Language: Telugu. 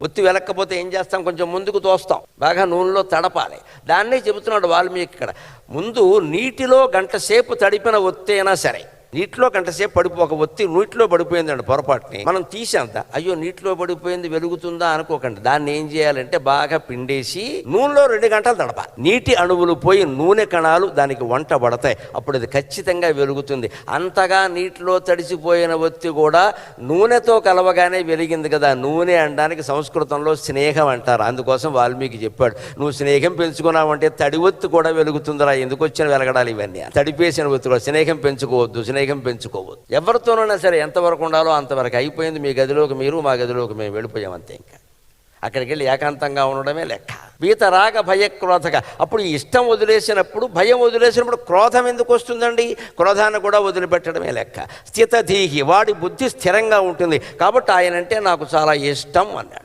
ఒత్తి వెలక్కపోతే ఏం చేస్తాం, కొంచెం ముందుకు తోస్తాం, బాగా నూనెలో తడపాలి. దాన్నే చెబుతున్నాడు వాల్మీకి ఇక్కడ. ముందు నీటిలో గంట సేపు తడిపిన ఒత్తి అయినా సరే, నీటిలో గంటసేపు పడిపోక ఒత్తి నీటిలో పడిపోయిందండి పొరపాటుని, మనం తీసేంత అయ్యో నీటిలో పడిపోయింది వెలుగుతుందా అనుకోకండి. దాన్ని ఏం చేయాలంటే బాగా పిండేసి నూనెలో 2 గంటలు తడపాలి. నీటి అణువులు పోయి నూనె కణాలు దానికి వంట పడతాయి, అప్పుడు అది ఖచ్చితంగా వెలుగుతుంది. అంతగా నీటిలో తడిసిపోయిన ఒత్తి కూడా నూనెతో కలవగానే వెలిగింది కదా. నూనె అనడానికి సంస్కృతంలో స్నేహం అంటారు. అందుకోసం వాల్మీకి చెప్పాడు, నువ్వు స్నేహం పెంచుకున్నావంటే తడి ఒత్తి కూడా వెలుగుతుందిరా, ఎందుకు వచ్చిన వెలగడాలి ఇవన్నీ. తడిపేసిన ఒత్తి కూడా స్నేహం పెంచుకోవద్దు, స్నేహం పెంచుకోవద్దు. ఎవరితోనైనా సరే ఎంతవరకు ఉండాలో అంతవరకు. అయిపోయింది, మీ గదిలోకి మీరు, మా గదిలోకి మేము వెళ్ళిపోయాం అంతే. ఇంకా అక్కడికి వెళ్ళి ఏకాంతంగా ఉండడమే లెక్క. వీతరాగ భయక్రోధక. అప్పుడు ఈ ఇష్టం వదిలేసినప్పుడు, భయం వదిలేసినప్పుడు క్రోధం ఎందుకు వస్తుందండి? క్రోధాన్ని కూడా వదిలిపెట్టడమే లెక్క. స్థితధీహి, వాడి బుద్ధి స్థిరంగా ఉంటుంది కాబట్టి ఆయనంటే నాకు చాలా ఇష్టం అన్నాడు.